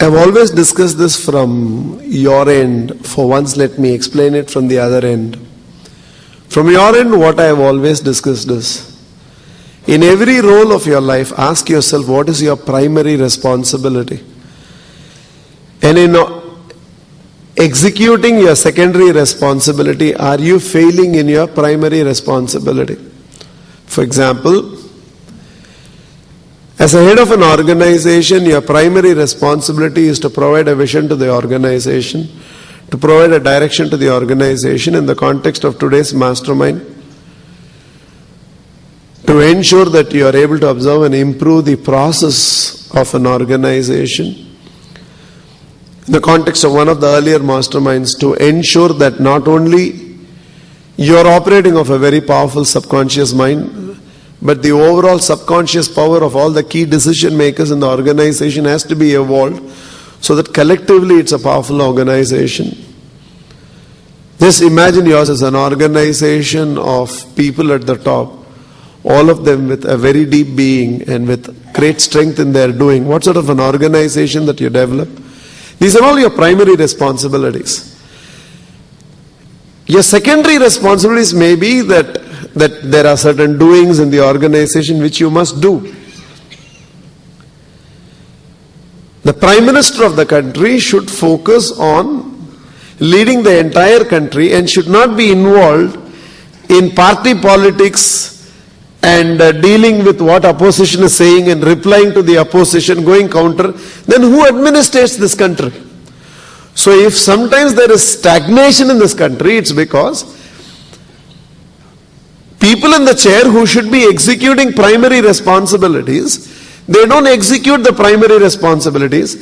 I've always discussed this from your end. For once, let me explain it from the other end. From your end, what I have always discussed is, in every role of your life, ask yourself, what is your primary responsibility? And in executing your secondary responsibility, are you failing in your primary responsibility? For example, as a head of an organization, your primary responsibility is to provide a vision to the organization, to provide a direction to the organization in the context of today's mastermind, to ensure that you are able to observe and improve the process of an organization. In the context of one of the earlier masterminds, to ensure that not only you are operating of a very powerful subconscious mind, but the overall subconscious power of all the key decision makers in the organization has to be evolved so that collectively it's a powerful organization. Just imagine yours as an organization of people at the top, all of them with a very deep being and with great strength in their doing. What sort of an organization that you develop? These are all your primary responsibilities. Your secondary responsibilities may be that there are certain doings in the organization which you must do. The Prime Minister of the country should focus on leading the entire country and should not be involved in party politics and dealing with what opposition is saying and replying to the opposition, going counter. Then who administrates this country? So if sometimes there is stagnation in this country, it's because people in the chair who should be executing primary responsibilities, they don't execute the primary responsibilities.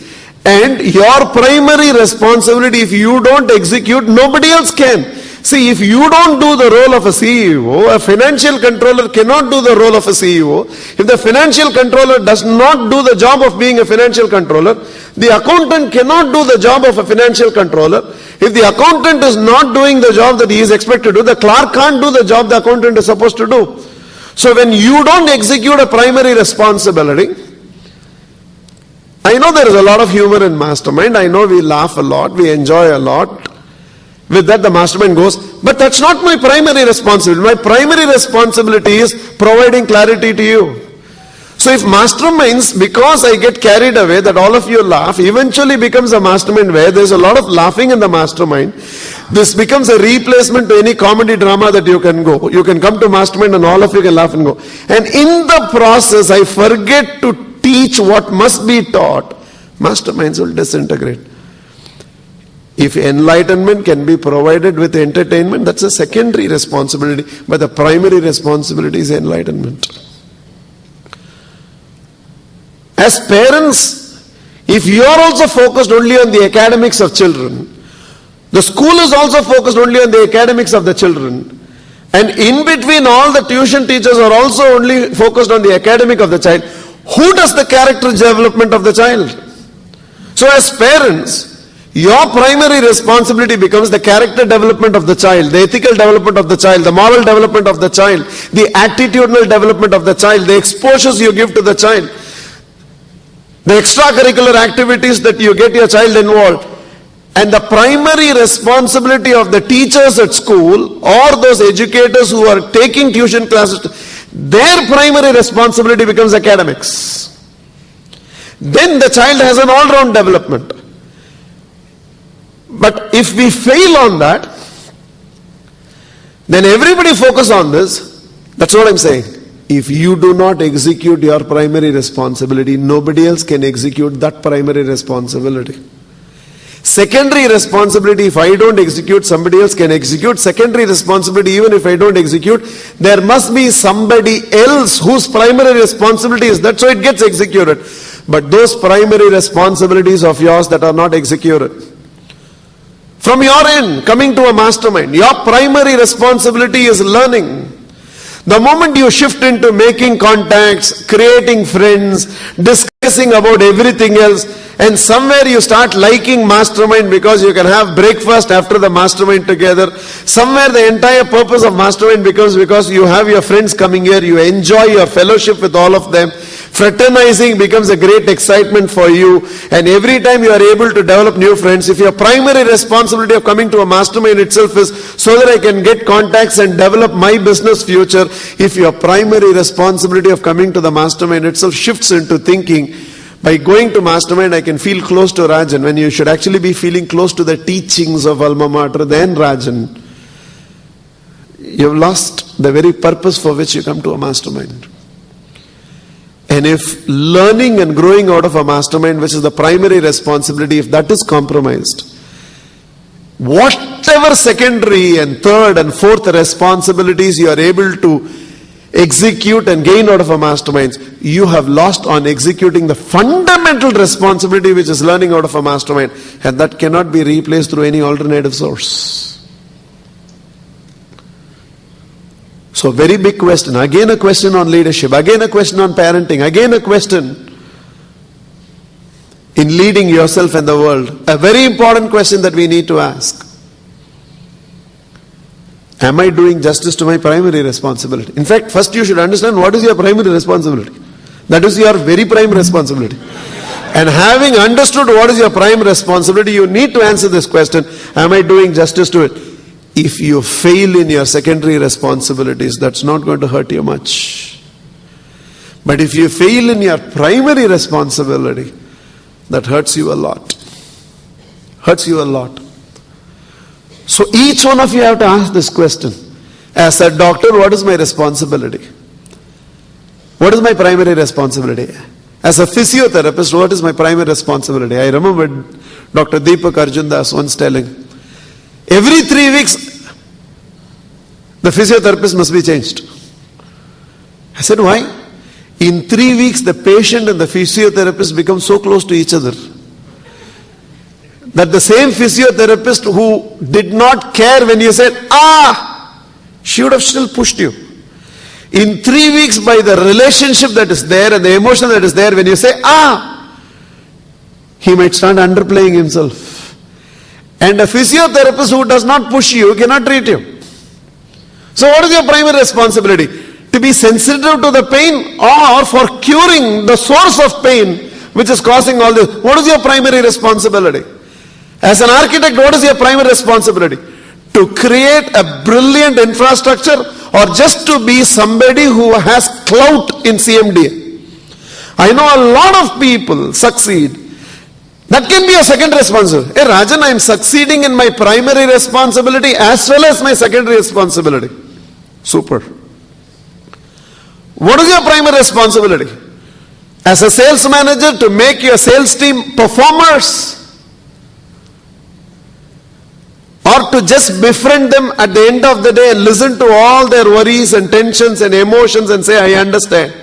And your primary responsibility, if you don't execute, nobody else can. See, if you don't do the role of a CEO, a financial controller cannot do the role of a CEO. If the financial controller does not do the job of being a financial controller, the accountant cannot do the job of a financial controller. If the accountant is not doing the job that he is expected to do, the clerk can't do the job the accountant is supposed to do. So when you don't execute a primary responsibility, I know there is a lot of humor in mastermind. I know we laugh a lot, we enjoy a lot. With that the mastermind goes, but that's not my primary responsibility. My primary responsibility is providing clarity to you. So if masterminds, because I get carried away that all of you laugh, eventually becomes a mastermind where there's a lot of laughing in the mastermind. This becomes a replacement to any comedy drama that you can go. You can come to mastermind and all of you can laugh and go. And in the process, I forget to teach what must be taught. Masterminds will disintegrate. If enlightenment can be provided with entertainment, that's a secondary responsibility. But the primary responsibility is enlightenment. As parents, if you are also focused only on the academics of children, the school is also focused only on the academics of the children, and in between all the tuition teachers are also only focused on the academic of the child, who does the character development of the child? So as parents, your primary responsibility becomes the character development of the child, the ethical development of the child, the moral development of the child, the attitudinal development of the child, the exposures you give to the child, the extracurricular activities that you get your child involved. And the primary responsibility of the teachers at school or those educators who are taking tuition classes, their primary responsibility becomes academics. Then the child has an all-round development. But if we fail on that, then everybody focus on this. That's what I'm saying. If you do not execute your primary responsibility, nobody else can execute that primary responsibility. Secondary responsibility, if I don't execute, somebody else can execute. Secondary responsibility, even if I don't execute, there must be somebody else whose primary responsibility is that, so it gets executed. But those primary responsibilities of yours that are not executed, from your end, coming to a mastermind, your primary responsibility is learning. The moment you shift into making contacts, creating friends, discussing about everything else, and somewhere you start liking mastermind because you can have breakfast after the mastermind together, somewhere the entire purpose of mastermind becomes because you have your friends coming here, you enjoy your fellowship with all of them. Fraternizing becomes a great excitement for you, and every time you are able to develop new friends, if your primary responsibility of coming to a mastermind itself is so that I can get contacts and develop my business future, if your primary responsibility of coming to the mastermind itself shifts into thinking, by going to mastermind I can feel close to Rajan, when you should actually be feeling close to the teachings of Alma Mater than Rajan, you've lost the very purpose for which you come to a mastermind. And if learning and growing out of a mastermind, which is the primary responsibility, if that is compromised, whatever secondary and third and fourth responsibilities you are able to execute and gain out of a mastermind, you have lost on executing the fundamental responsibility which is learning out of a mastermind, and that cannot be replaced through any alternative source. So very big question. Again a question on leadership. Again a question on parenting. Again a question in leading yourself and the world. A very important question that we need to ask. Am I doing justice to my primary responsibility? In fact, first you should understand what is your primary responsibility. That is your very prime responsibility. And having understood what is your prime responsibility, you need to answer this question. Am I doing justice to it? If you fail in your secondary responsibilities, that's not going to hurt you much. But if you fail in your primary responsibility, that hurts you a lot. Hurts you a lot. So each one of you have to ask this question. As a doctor, what is my responsibility? What is my primary responsibility? As a physiotherapist, what is my primary responsibility? I remember Dr. Deepak Arjundas once telling, every 3 weeks, the physiotherapist must be changed. I said, why? In 3 weeks, the patient and the physiotherapist become so close to each other that the same physiotherapist who did not care when you said, she would have still pushed you. In 3 weeks, by the relationship that is there and the emotion that is there, when you say, he might start underplaying himself. And a physiotherapist who does not push you cannot treat you. So what is your primary responsibility? To be sensitive to the pain, or for curing the source of pain which is causing all this? What is your primary responsibility? As an architect, what is your primary responsibility? To create a brilliant infrastructure, or just to be somebody who has clout in CMDA? I know a lot of people succeed. That can be a second responsibility. Hey Rajan, I am succeeding in my primary responsibility as well as my secondary responsibility. Super. What is your primary responsibility? As a sales manager, to make your sales team performers, or to just befriend them at the end of the day and listen to all their worries and tensions and emotions and say, I understand.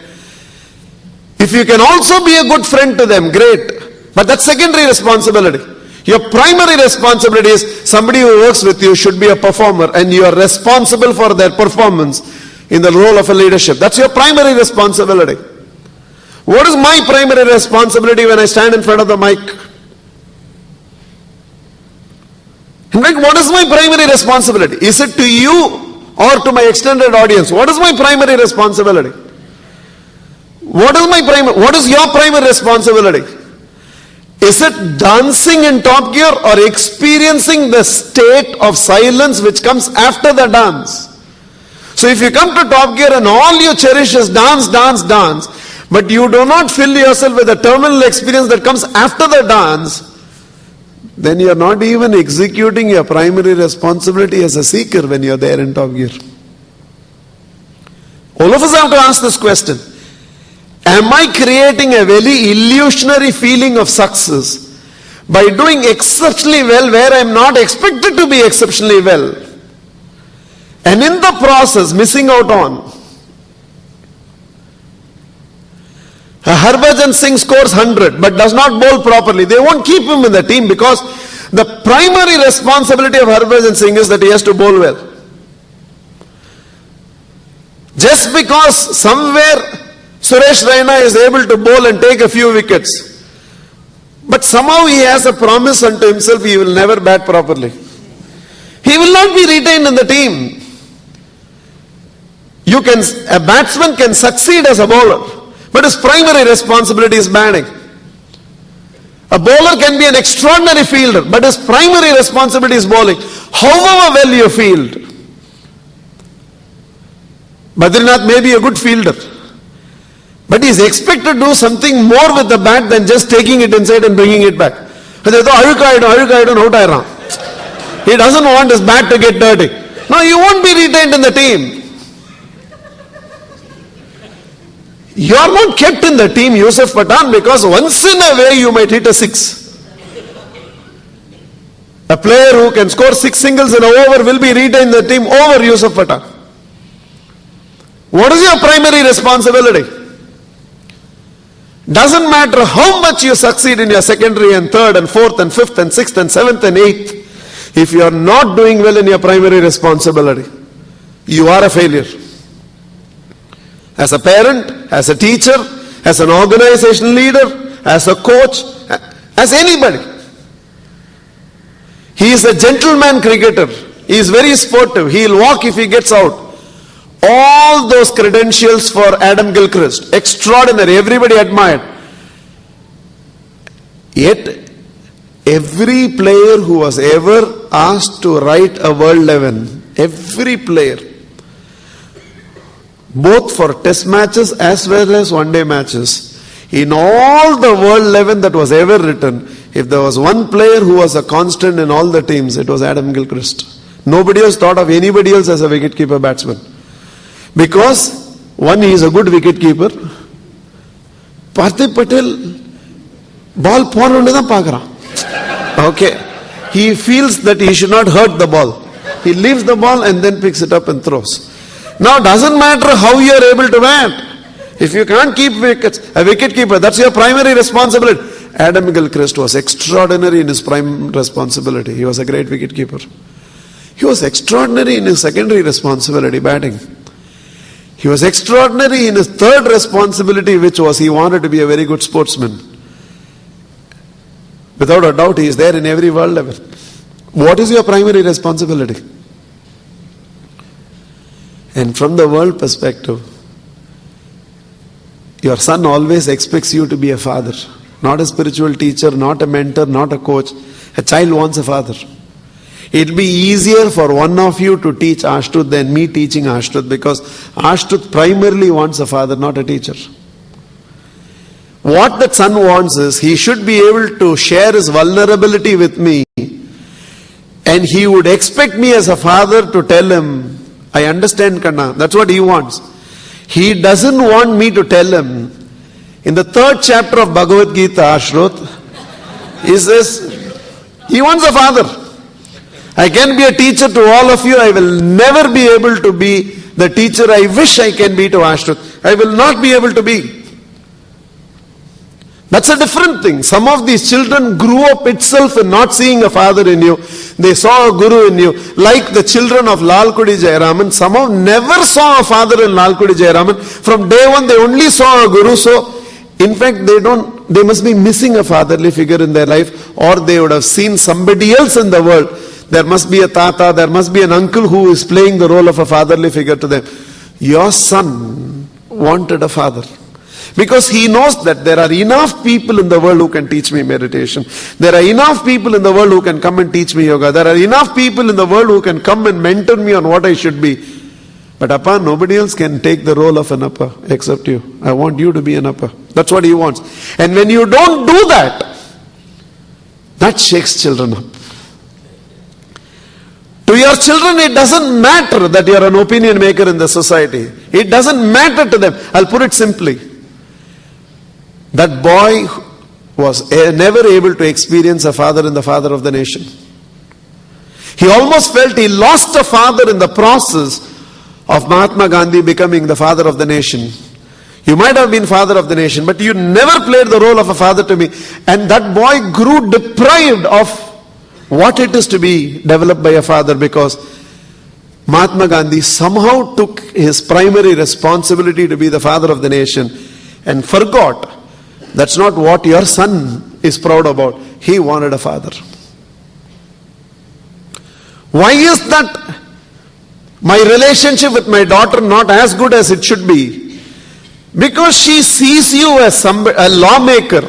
If you can also be a good friend to them, great. But that's secondary responsibility. Your primary responsibility is somebody who works with you should be a performer, and you are responsible for their performance in the role of a leadership. That's your primary responsibility. What is my primary responsibility when I stand in front of the mic? In fact, what is my primary responsibility? Is it to you or to my extended audience? What is my primary responsibility? What is your primary responsibility? Is it dancing in Top Gear, or experiencing the state of silence which comes after the dance? So if you come to Top Gear and all you cherish is dance, dance, dance, but you do not fill yourself with the terminal experience that comes after the dance, then you are not even executing your primary responsibility as a seeker when you are there in Top Gear. All of us have to ask this question. Am I creating a very illusionary feeling of success by doing exceptionally well where I am not expected to be exceptionally well, and in the process missing out on? Harbhajan Singh scores 100 but does not bowl properly. They won't keep him in the team because the primary responsibility of Harbhajan Singh is that he has to bowl well. Just because somewhere Suresh Raina is able to bowl and take a few wickets, but somehow he has a promise unto himself he will never bat properly, he will not be retained in the team. A batsman can succeed as a bowler, but his primary responsibility is batting. A bowler can be an extraordinary fielder, but his primary responsibility is bowling. However well you field, Badrinath may be a good fielder, but he is expected to do something more with the bat than just taking it inside and bringing it back. He doesn't want his bat to get dirty. No, you won't be retained in the team. You are not kept in the team, Yusuf Pathan, because once in a way you might hit a six. A player who can score 6 singles in an over will be retained in the team over Yusuf Pathan. What is your primary responsibility? Doesn't matter how much you succeed in your secondary and third and fourth and fifth and sixth and seventh and eighth, if you are not doing well in your primary responsibility, you are a failure. As a parent, as a teacher, as an organizational leader, as a coach, as anybody. He is a gentleman cricketer. He is very sportive. He will walk if he gets out. All those credentials for Adam Gilchrist. Extraordinary. Everybody admired. Yet, every player who was ever asked to write a World 11, every player, both for test matches as well as one-day matches, in all the World 11 that was ever written, if there was one player who was a constant in all the teams, it was Adam Gilchrist. Nobody else thought of anybody else as a wicket-keeper batsman. Because, one, he is a good wicket-keeper. Parthiv Patel, ball okay. He feels that he should not hurt the ball. He leaves the ball and then picks it up and throws. Now, doesn't matter how you are able to bat. If you can't keep wickets, a wicket keeper, that's your primary responsibility. Adam Gilchrist was extraordinary in his prime responsibility. He was a great wicket keeper. He was extraordinary in his secondary responsibility, batting. He was extraordinary in his third responsibility, which was he wanted to be a very good sportsman. Without a doubt, he is there in every world level. What is your primary responsibility? And from the world perspective, your son always expects you to be a father. Not a spiritual teacher, not a mentor, not a coach. A child wants a father. It will be easier for one of you to teach Ashtut than me teaching Ashtut, because Ashtut primarily wants a father, not a teacher. What that son wants is, he should be able to share his vulnerability with me, and he would expect me as a father to tell him, I understand, Kanna. That's what he wants. He doesn't want me to tell him. In the 3rd chapter of Bhagavad Gita, Ashrut, he says, he wants a father. I can be a teacher to all of you. I will never be able to be the teacher I wish I can be to Ashrut. I will not be able to be. That's a different thing. Some of these children grew up itself in not seeing a father in you. They saw a guru in you. Like the children of Lalkudi Jayaraman, somehow never saw a father in Lalkudi Jayaraman. From day one, they only saw a guru. So, in fact, they must be missing a fatherly figure in their life, or they would have seen somebody else in the world. There must be a tata, there must be an uncle who is playing the role of a fatherly figure to them. Your son wanted a father. Because he knows that there are enough people in the world who can teach me meditation. There are enough people in the world who can come and teach me yoga. There are enough people in the world who can come and mentor me on what I should be. But Appa, nobody else can take the role of an Appa except you. I want you to be an Appa. That's what he wants. And when you don't do that, that shakes children up. To your children, it doesn't matter that you are an opinion maker in the society. It doesn't matter to them. I'll put it simply. That boy was never able to experience a father in the father of the nation. He almost felt he lost a father in the process of Mahatma Gandhi becoming the father of the nation. You might have been father of the nation, but you never played the role of a father to me. And that boy grew deprived of what it is to be developed by a father, because Mahatma Gandhi somehow took his primary responsibility to be the father of the nation and forgot that's not what your son is proud about. He wanted a father. Why is that my relationship with my daughter not as good as it should be? Because she sees you as a lawmaker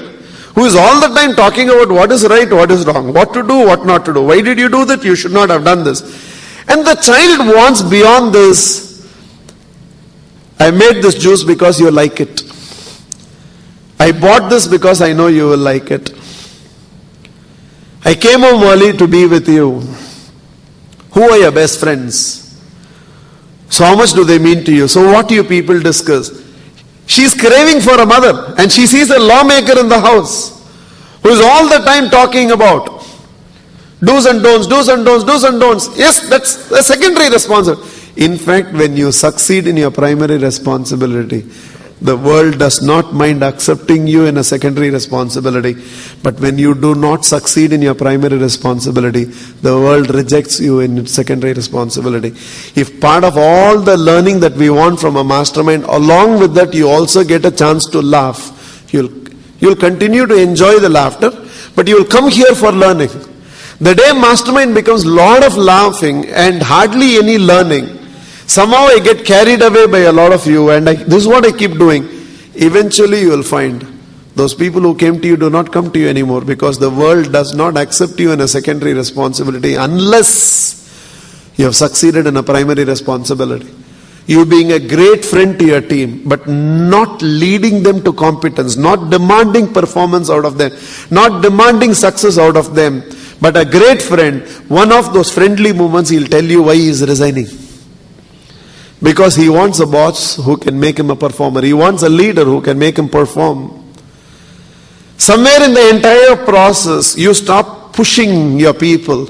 who is all the time talking about what is right, what is wrong, what to do, what not to do. Why did you do that? You should not have done this. And the child wants beyond this. I made this juice because you like it. I bought this because I know you will like it. I came home early to be with you. Who are your best friends? So how much do they mean to you? So what do you people discuss? She's craving for a mother, and she sees a lawmaker in the house who is all the time talking about do's and don'ts, do's and don'ts, do's and don'ts. Yes, that's a secondary responsibility. In fact, when you succeed in your primary responsibility, the world does not mind accepting you in a secondary responsibility. But when you do not succeed in your primary responsibility, the world rejects you in its secondary responsibility. If part of all the learning that we want from a mastermind, along with that you also get a chance to laugh, you'll continue to enjoy the laughter, but you will come here for learning. The day mastermind becomes a lot of laughing and hardly any learning, somehow I get carried away by a lot of you, and this is what I keep doing. Eventually you will find those people who came to you do not come to you anymore, because the world does not accept you in a secondary responsibility unless you have succeeded in a primary responsibility. You being a great friend to your team, but not leading them to competence, not demanding performance out of them, not demanding success out of them, but a great friend. One of those friendly moments he'll tell you why he is resigning. Because he wants a boss who can make him a performer. He wants a leader who can make him perform. Somewhere in the entire process, you stop pushing your people.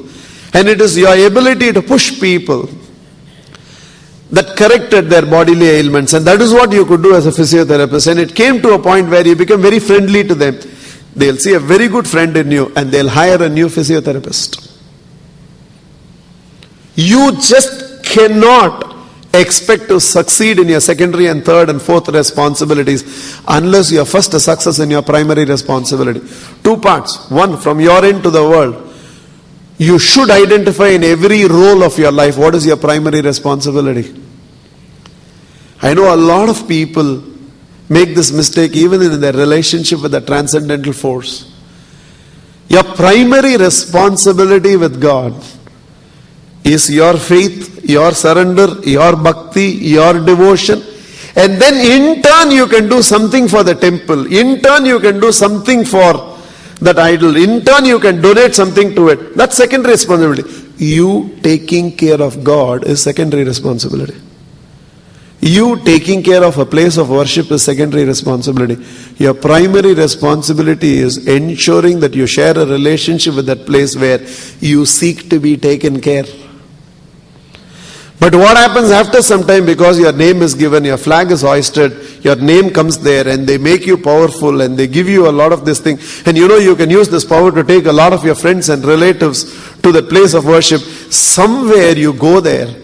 And it is your ability to push people that corrected their bodily ailments. And that is what you could do as a physiotherapist. And it came to a point where you become very friendly to them. They'll see a very good friend in you and they'll hire a new physiotherapist. You just cannot expect to succeed in your secondary and third and fourth responsibilities unless you are first a success in your primary responsibility. Two parts. One, from your end to the world. You should identify in every role of your life what is your primary responsibility. I know a lot of people make this mistake even in their relationship with the transcendental force. Your primary responsibility with God is your faith, your surrender, your bhakti, your devotion. And then in turn you can do something for the temple. In turn you can do something for that idol. In turn you can donate something to it. That's secondary responsibility. You taking care of God is secondary responsibility. You taking care of a place of worship is secondary responsibility. Your primary responsibility is ensuring that you share a relationship with that place where you seek to be taken care. But what happens after some time, because your name is given, your flag is hoisted, your name comes there and they make you powerful and they give you a lot of this thing. And you can use this power to take a lot of your friends and relatives to the place of worship. Somewhere you go there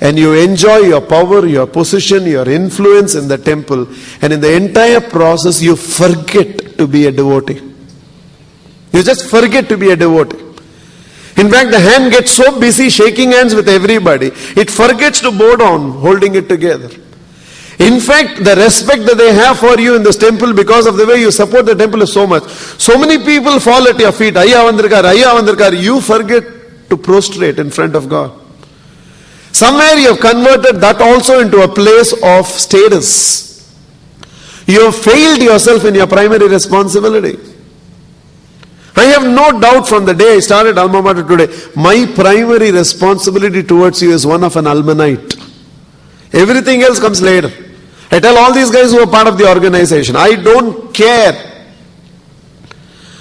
and you enjoy your power, your position, your influence in the temple. And in the entire process you forget to be a devotee. You just forget to be a devotee. In fact, the hand gets so busy shaking hands with everybody, it forgets to bow down, holding it together. In fact, the respect that they have for you in this temple because of the way you support the temple is so much. So many people fall at your feet. Ayya Vandirkar. You forget to prostrate in front of God. Somewhere you have converted that also into a place of status. You have failed yourself in your primary responsibility. I have no doubt from the day I started Alma Mater today, my primary responsibility towards you is one of an almanite. Everything else comes later. I tell all these guys who are part of the organization, I don't care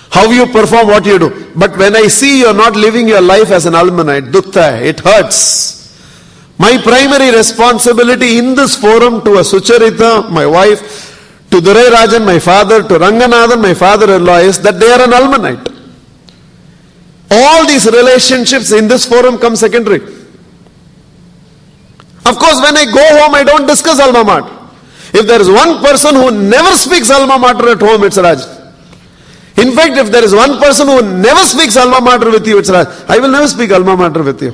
how you perform, what you do. But when I see you're not living your life as an almanite, dukkha, it hurts. My primary responsibility in this forum to a Sucharita, my wife, to Durai Rajan, my father, to Ranganathan, my father-in-law, is that they are an almanite. All these relationships in this forum come secondary. Of course, when I go home, I don't discuss Alma Mater. If there is one person who never speaks Alma Mater at home, it's Raj. In fact, if there is one person who never speaks Alma Mater with you, it's Raj. I will never speak Alma Mater with you.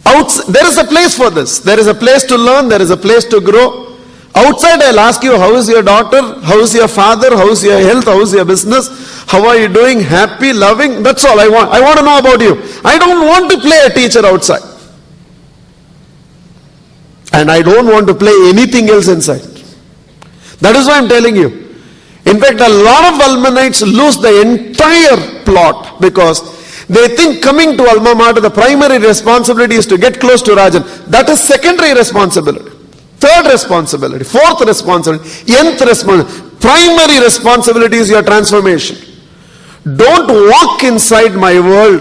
There is a place for this. There is a place to learn. There is a place to grow. Outside I'll ask you, how is your daughter? How is your father? How is your health? How is your business? How are you doing? Happy, loving? That's all I want. I want to know about you. I don't want to play a teacher outside. And I don't want to play anything else inside. That is why I'm telling you. In fact, a lot of Almanites lose the entire plot because they think coming to Alma Mater, the primary responsibility is to get close to Rajan. That is secondary responsibility. Third responsibility. Fourth responsibility. Nth responsibility. Primary responsibility is your transformation. Don't walk inside my world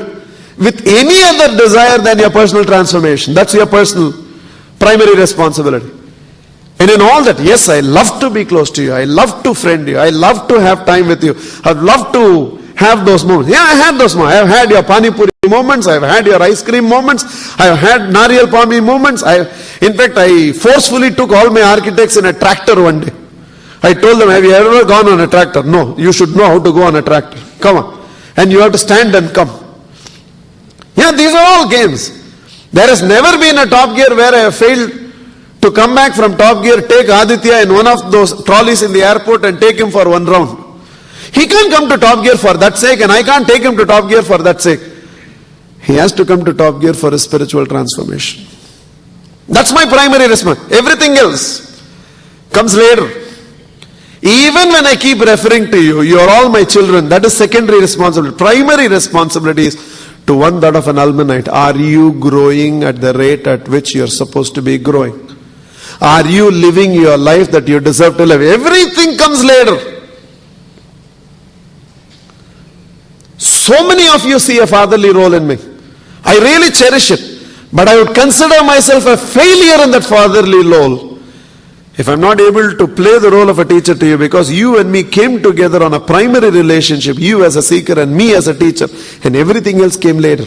with any other desire than your personal transformation. That's your personal primary responsibility. And in all that, yes, I love to be close to you. I love to friend you. I love to have time with you. I'd love to have those moments. Yeah, I had those moments. I have had your Pani Puri moments. I have had your ice cream moments. I have had Nariyal Pami moments. In fact, I forcefully took all my architects in a tractor one day. I told them, have you ever gone on a tractor? No, you should know how to go on a tractor. Come on. And you have to stand and come. Yeah, these are all games. There has never been a Top Gear where I have failed to come back from Top Gear, take Aditya in one of those trolleys in the airport and take him for one round. He can't come to Top Gear for that sake, and I can't take him to Top Gear for that sake. He has to come to Top Gear for his spiritual transformation. That's my primary response. Everything else comes later. Even when I keep referring to you, you are all my children, that is secondary responsibility. Primary responsibility is to one that of an Almanite. Are you growing at the rate at which you are supposed to be growing? Are you living your life that you deserve to live? Everything comes later. So many of you see a fatherly role in me. I really cherish it. But I would consider myself a failure in that fatherly role if I'm not able to play the role of a teacher to you, because you and me came together on a primary relationship, you as a seeker and me as a teacher, and everything else came later.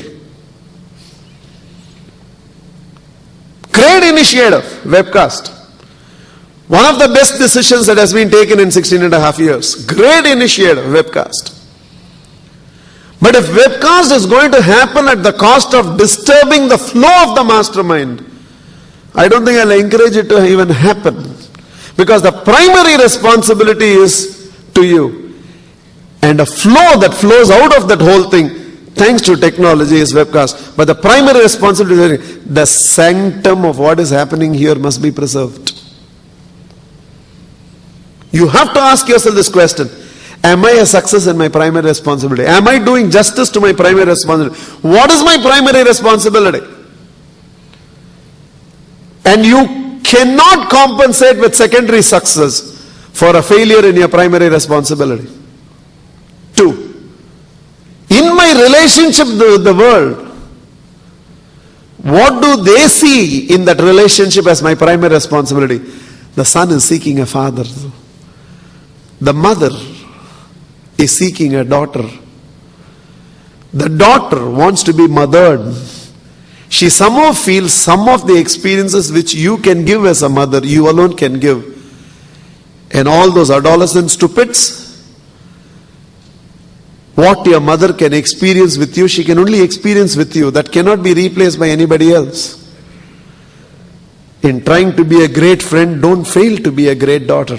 Great initiative, webcast. One of the best decisions that has been taken in 16 and a half years. Great initiative, webcast. But if webcast is going to happen at the cost of disturbing the flow of the mastermind, I don't think I'll encourage it to even happen. Because the primary responsibility is to you. And a flow that flows out of that whole thing, thanks to technology, is webcast. But the primary responsibility is the sanctum of what is happening here must be preserved. You have to ask yourself this question. Am I a success in my primary responsibility? Am I doing justice to my primary responsibility? What is my primary responsibility? And you cannot compensate with secondary success for a failure in your primary responsibility. 2. In my relationship with the world, what do they see in that relationship as my primary responsibility? The son is seeking a father. The mother is seeking a daughter. The daughter wants to be mothered. She somehow feels some of the experiences which you can give as a mother, you alone can give. And all those adolescent stupids, what your mother can experience with you, she can only experience with you. That cannot be replaced by anybody else. In trying to be a great friend, don't fail to be a great daughter.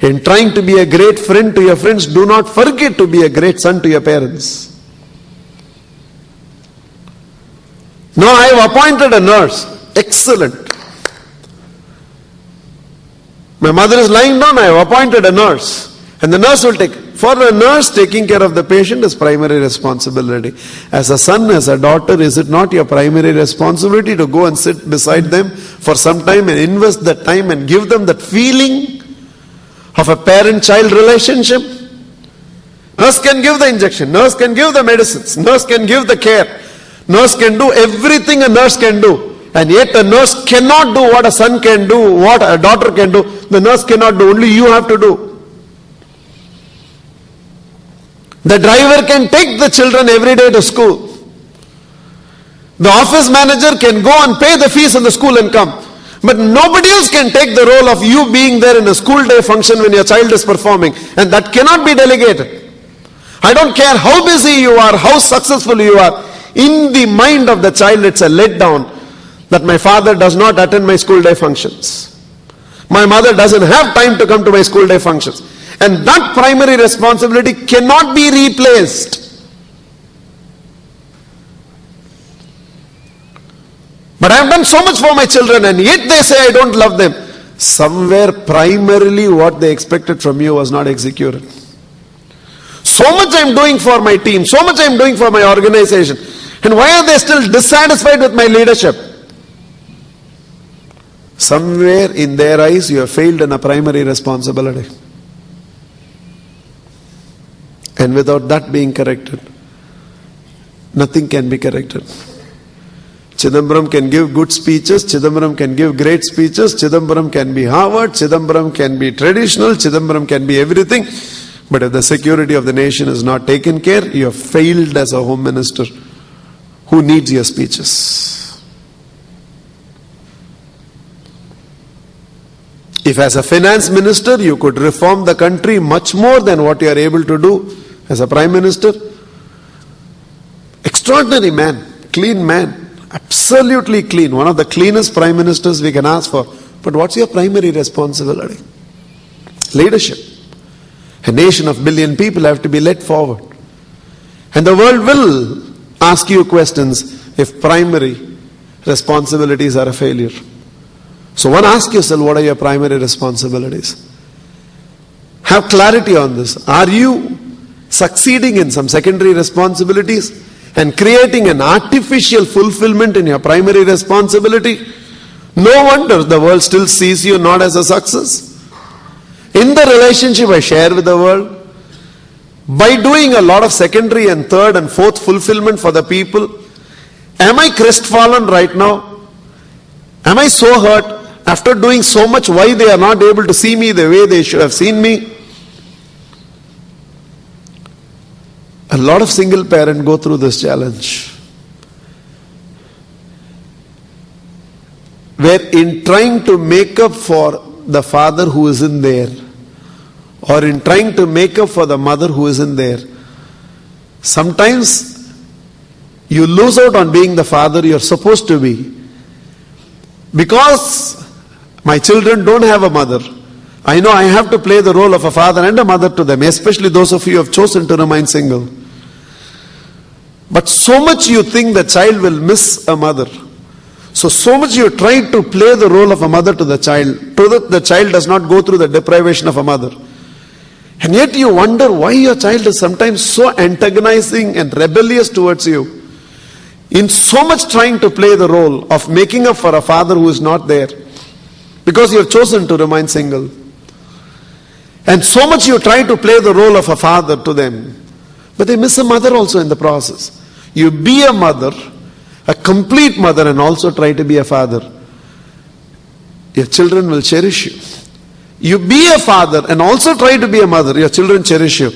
In trying to be a great friend to your friends, do not forget to be a great son to your parents. No, I have appointed a nurse. Excellent. My mother is lying down, I have appointed a nurse. And the nurse will take. For a nurse, taking care of the patient is primary responsibility. As a son, as a daughter, is it not your primary responsibility to go and sit beside them for some time and invest that time and give them that feeling of a parent-child relationship? Nurse can give the injection, nurse can give the medicines, nurse can give the care. Nurse can do everything a nurse can do. And yet a nurse cannot do what a son can do, what a daughter can do. The nurse cannot do, only you have to do. The driver can take the children every day to school. The office manager can go and pay the fees in the school and come. But nobody else can take the role of you being there in a school day function when your child is performing. And that cannot be delegated. I don't care how busy you are, how successful you are. In the mind of the child, it's a letdown that my father does not attend my school day functions. My mother doesn't have time to come to my school day functions. And that primary responsibility cannot be replaced. But I have done so much for my children and yet they say I don't love them. Somewhere primarily what they expected from you was not executed. So much I am doing for my team, so much I am doing for my organization. And why are they still dissatisfied with my leadership? Somewhere in their eyes you have failed in a primary responsibility. And without that being corrected, nothing can be corrected. Chidambaram can give good speeches, Chidambaram can give great speeches, Chidambaram can be Harvard, Chidambaram can be traditional, Chidambaram can be everything. But if the security of the nation is not taken care, you have failed as a home minister who needs your speeches. If as a finance minister you could reform the country much more than what you are able to do as a prime minister, extraordinary man, clean man, absolutely clean, one of the cleanest prime ministers we can ask for. But what's your primary responsibility? Leadership. A nation of billion people have to be led forward. And the world will ask you questions if primary responsibilities are a failure. So one, ask yourself, what are your primary responsibilities? Have clarity on this. Are you succeeding in some secondary responsibilities and creating an artificial fulfillment in your primary responsibility? No wonder the world still sees you not as a success. In the relationship I share with the world, by doing a lot of secondary and third and fourth fulfillment for the people, am I crestfallen right now? Am I so hurt after doing so much? Why they are not able to see me the way they should have seen me? A lot of single parents go through this challenge, where in trying to make up for the father who isn't there, or in trying to make up for the mother who isn't there, sometimes you lose out on being the father you're supposed to be. Because my children don't have a mother, I know I have to play the role of a father and a mother to them, especially those of you who have chosen to remain single. But so much you think the child will miss a mother. So much you try to play the role of a mother to the child, so that the child does not go through the deprivation of a mother. And yet you wonder why your child is sometimes so antagonizing and rebellious towards you. In so much trying to play the role of making up for a father who is not there, because you have chosen to remain single. And so much you try to play the role of a father to them, but they miss a mother also in the process. You be a mother, a complete mother, and also try to be a father. Your children will cherish you. You be a father and also try to be a mother, your children cherish you.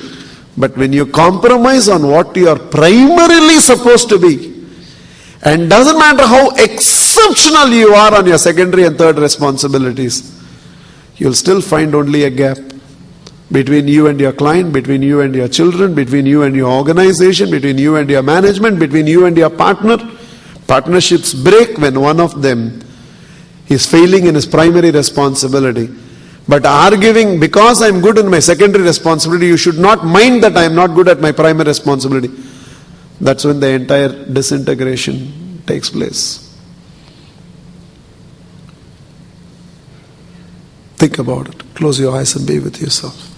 But when you compromise on what you are primarily supposed to be, and doesn't matter how exceptional you are on your secondary and third responsibilities, you'll still find only a gap between you and your client, between you and your children, between you and your organization, between you and your management, between you and your partner. Partnerships break when one of them is failing in his primary responsibility. But arguing, because I am good in my secondary responsibility, you should not mind that I am not good at my primary responsibility. That's when the entire disintegration takes place. Think about it. Close your eyes and be with yourself.